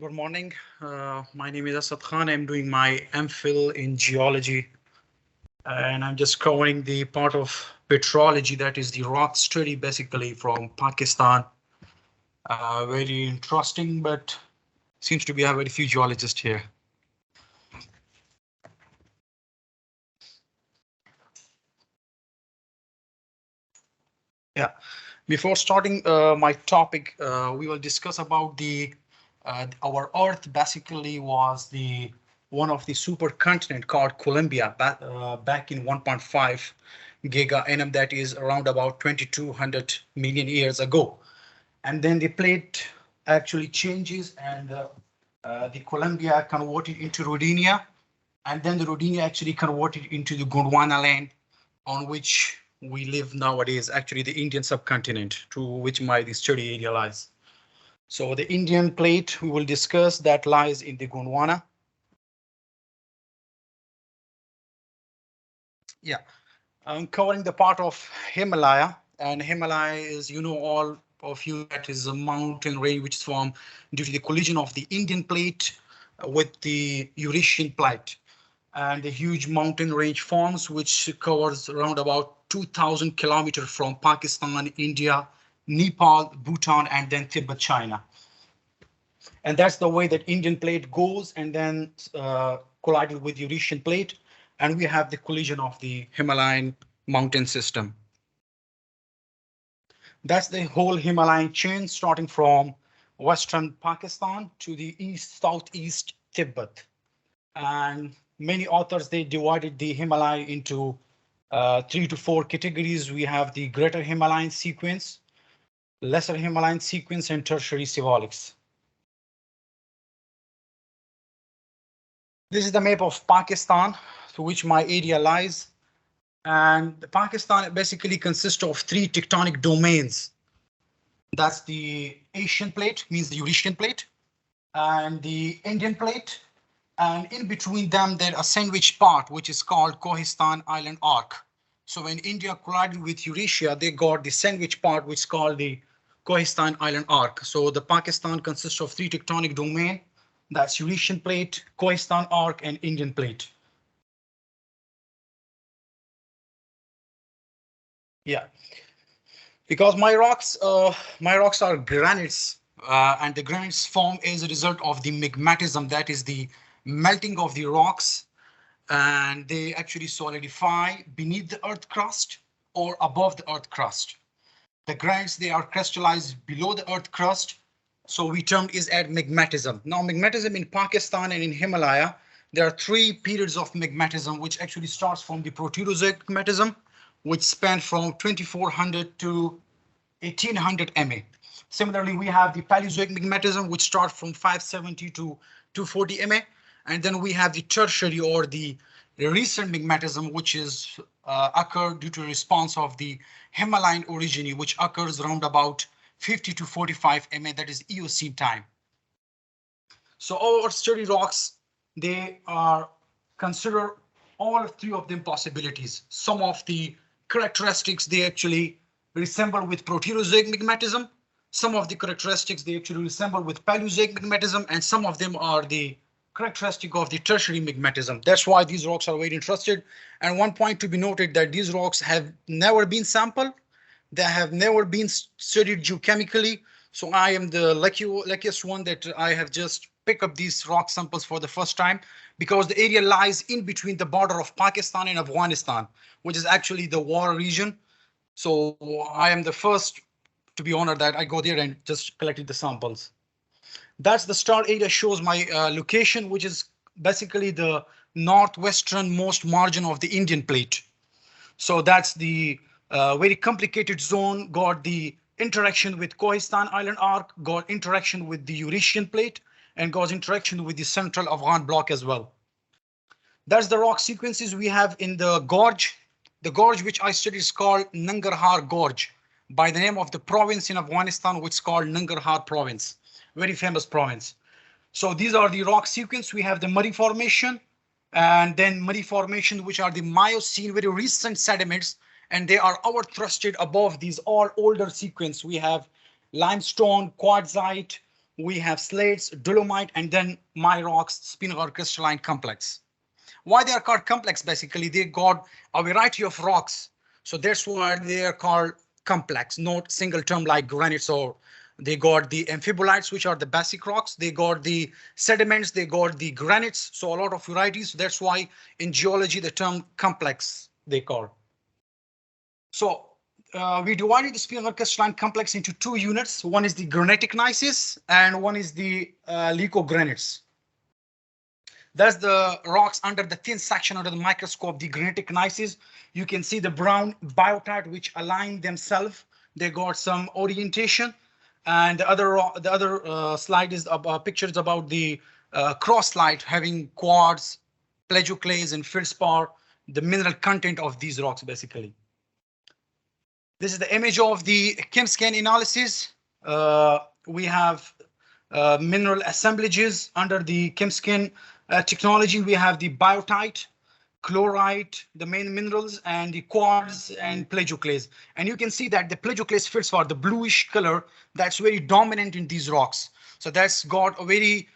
Good morning. My name is Asad Khan. I'm doing my MPhil in geology, and I'm just covering the part of petrology, that is the rock study, basically from Pakistan. Very interesting, but seems to be a very few geologists here. Yeah. Before starting my topic, we will discuss about the our Earth basically was the one of the supercontinent called Columbia back in 1.5 giga nm, that is around about 2200 million years ago. And then the plate actually changes, and the Columbia converted into Rodinia, and then the Rodinia actually converted into the Gondwana land on which we live nowadays, actually the Indian subcontinent, to which my the study area lies. So the Indian plate we will discuss that lies in the Gondwana. Yeah, I'm covering the part of Himalaya, and Himalaya is, all of you, that is a mountain range which is formed due to the collision of the Indian plate with the Eurasian plate. And a huge mountain range forms, which covers around about 2,000 kilometers from Pakistan, India, Nepal, Bhutan, and then Tibet, China. And that's the way that Indian plate goes and then collided with Eurasian plate. And we have the collision of the Himalayan mountain system. That's the whole Himalayan chain, starting from western Pakistan to the southeast Tibet. And many authors, they divided the Himalaya into 3 to 4 categories. We have the greater Himalayan sequence, lesser Himalayan sequence, and tertiary symbolics. This is the map of Pakistan, to which my area lies. And Pakistan basically consists of 3 tectonic domains. That's the Asian plate, means the Eurasian plate, and the Indian plate. And in between them, there's a sandwich part, which is called Kohistan Island Arc. So when India collided with Eurasia, they got the sandwich part, which is called the Kohistan Island Arc. So the Pakistan consists of 3 tectonic domain. That's Eurasian plate, Kohistan Arc, and Indian plate. Yeah, because my rocks are granites, and the granites form as a result of the magmatism, that is the melting of the rocks, and they actually solidify beneath the earth crust or above the earth crust. The granites, they are crystallized below the earth crust, so we termed is as magmatism. Now magmatism in Pakistan and in Himalaya, there are 3 periods of magmatism, which actually starts from the Proterozoic magmatism, which span from 2400 to 1800 MA. Similarly, we have the Paleozoic magmatism, which starts from 570 to 240 MA. And then we have the tertiary or the recent magmatism, which is occurred due to response of the Himalayan orogeny, which occurs around about 50 to 45 MA, that is Eocene time. So our study rocks, they are consider all 3 of them possibilities. Some of the characteristics, they actually resemble with Proterozoic magmatism. Some of the characteristics, they actually resemble with Paleozoic magmatism, and some of them are the characteristic of the tertiary magmatism. That's why these rocks are very interested. And one point to be noted, that these rocks have never been sampled. They have never been studied geochemically. So I am the luckiest one that I have just picked up these rock samples for the first time, because the area lies in between the border of Pakistan and Afghanistan, which is actually the war region. So I am the first to be honored that I go there and just collected the samples. That's the star area, shows my location, which is basically the northwestern most margin of the Indian plate. So that's the very complicated zone, got the interaction with Kohistan Island Arc, got interaction with the Eurasian plate, and got interaction with the central Afghan block as well. That's the rock sequences we have in the gorge. The gorge which I studied is called Nangarhar Gorge, by the name of the province in Afghanistan, which is called Nangarhar province, very famous province. So these are the rock sequence. We have the Murray Formation, and then Murray Formation, which are the Miocene, very recent sediments, and they are overthrusted above these all older sequence. We have limestone, quartzite, we have slates, dolomite, and then my rocks, spinel crystalline complex. Why they are called complex? Basically, they got a variety of rocks, so that's why they are called complex, not single term like granites. Or they got the amphibolites, which are the basic rocks. They got the sediments. They got the granites. So a lot of varieties. So that's why in geology the term complex they call. So we divided the spinel crystalline complex into two units. One is the granitic gneiss and one is the lithogranites. That's the rocks under the thin section under the microscope, the granitic gneiss. You can see the brown biotite which align themselves. They got some orientation. And the other slide is pictures about the cross-slide having quartz, plagioclase, and feldspar, the mineral content of these rocks basically. This is the image of the ChemScan analysis. We have mineral assemblages under the ChemScan technology. We have the biotite, chlorite, the main minerals, and the quartz and plagioclase. And you can see that the plagioclase feldspar, the bluish color, that's very dominant in these rocks. So that's got a very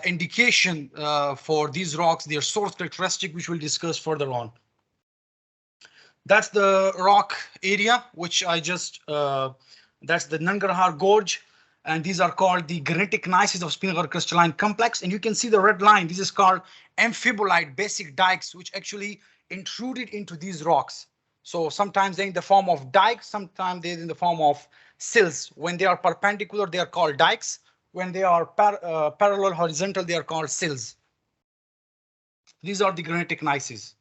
indication for these rocks, their source characteristic, which we'll discuss further on. That's the rock area, which I just, that's the Nangarhar Gorge. And these are called the granitic gneiss of spinel crystalline complex. And you can see the red line. This is called amphibolite basic dikes, which actually intruded into these rocks. So sometimes they're in the form of dikes, sometimes they're in the form of sills. When they are perpendicular, they are called dikes. When they are parallel horizontal, they are called sills. These are the granitic gneisses.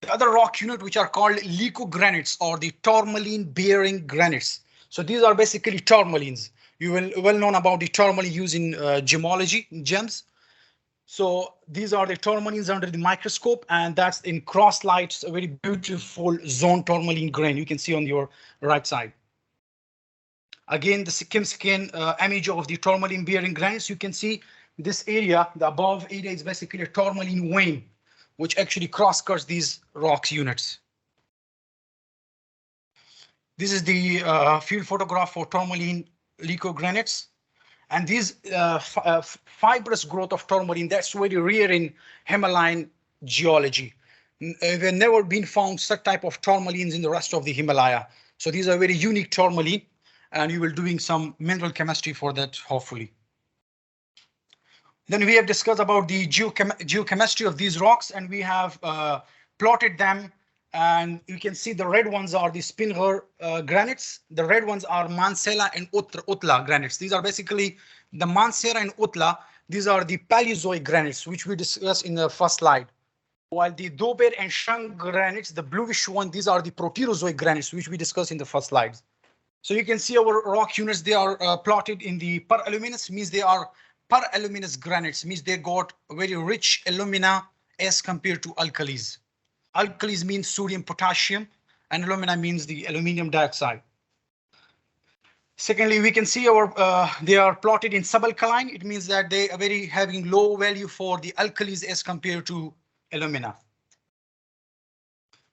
The other rock unit, which are called lithogranites or the tourmaline bearing granites. So these are basically tourmalines. You will well known about the tourmaline used in gemology, in gems. So these are the tourmalines under the microscope, and that's in cross lights, a very beautiful zone tourmaline grain you can see on your right side. Again, the ChemScan image of the tourmaline bearing granites. You can see this area, the above area is basically a tourmaline vein, which actually cross-cuts these rocks units. This is the field photograph for tourmaline lithogranites. And these fibrous growth of tourmaline, that's very rare in Himalayan geology. There never been found such type of tourmalines in the rest of the Himalaya. So these are very unique tourmaline, and you will doing some mineral chemistry for that, hopefully. Then we have discussed about the geochemistry of these rocks, and we have plotted them. And you can see the red ones are the spinel granites. The red ones are Mansella and Utla granites. These are basically the Mansera and Utla. These are the Paleozoic granites, which we discussed in the first slide. While the Dober and Shang granites, the bluish one, these are the Proterozoic granites, which we discussed in the first slides. So you can see our rock units, they are plotted in the per aluminous, means they are per aluminous granites, means they got very rich alumina as compared to alkalis. Alkalis means sodium, potassium, and alumina means the aluminum dioxide. Secondly, we can see they are plotted in subalkaline. It means that they are very having low value for the alkalis as compared to alumina.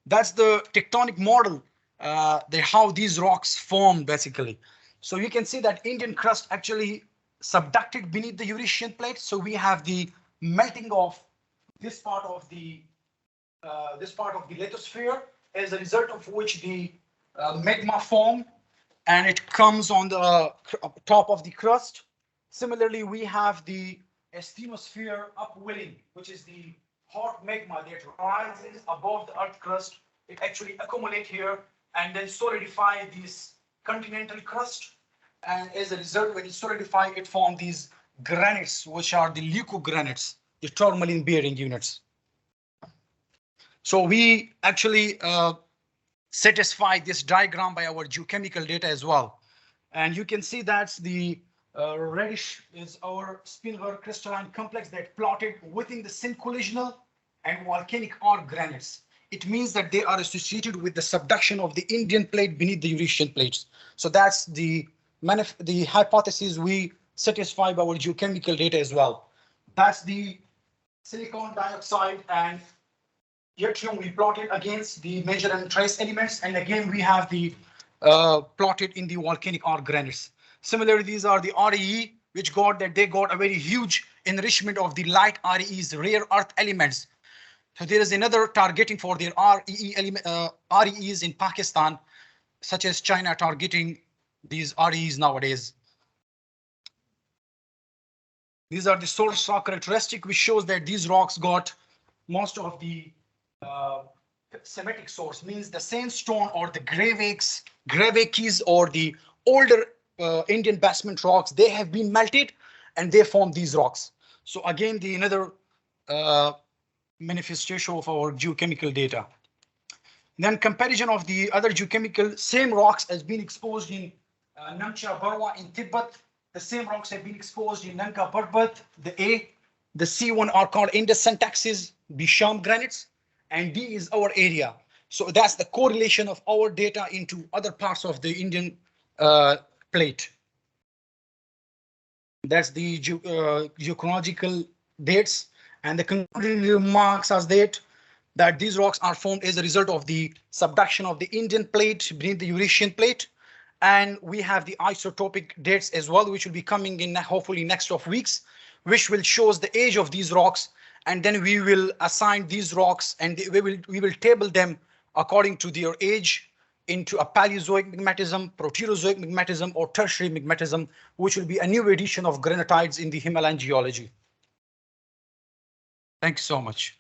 That's the tectonic model, how these rocks form basically. So you can see that Indian crust actually subducted beneath the Eurasian plate. So we have the melting of this part of the lithosphere, as a result of which the magma formed, and it comes on the top of the crust. Similarly, we have the asthenosphere upwelling, which is the hot magma that rises above the earth crust. It actually accumulates here and then solidify this continental crust. And as a result, when it solidifies, it forms these granites, which are the lithogranites, the tourmaline bearing units. So we actually satisfy this diagram by our geochemical data as well. And you can see that's the reddish is our spinel crystalline complex that plotted within the syncoliginal and volcanic arc granites. It means that they are associated with the subduction of the Indian plate beneath the Eurasian plates. So that's the hypothesis we satisfy by our geochemical data as well. That's the silicon dioxide and yttrium we plotted against the major and trace elements. And again, we have the plotted in the volcanic arc granites. Similarly, these are the REE which got that they got a very huge enrichment of the light REEs, rare earth elements. So there is another targeting for their REEs in Pakistan, such as China targeting these REEs nowadays. These are the source rock characteristic, which shows that these rocks got most of the Semitic source, means the sandstone or the gravakes or the older Indian basement rocks, they have been melted and they form these rocks. So again, the another manifestation of our geochemical data. Then comparison of the other geochemical, same rocks has been exposed in Namcha Barwa in Tibet. The same rocks have been exposed in Nanga Parbat. The C1 are called Indus syntaxes, Bisham granites, and D is our area. So that's the correlation of our data into other parts of the Indian plate. That's the geochronological dates, and the concluding remarks are that these rocks are formed as a result of the subduction of the Indian plate beneath the Eurasian plate. And we have the isotopic dates as well, which will be coming in hopefully next of weeks, which will shows the age of these rocks. And then we will assign these rocks and we will table them according to their age into a Paleozoic magmatism, Proterozoic magmatism, or Tertiary magmatism, which will be a new edition of granitides in the Himalayan geology. Thank you so much.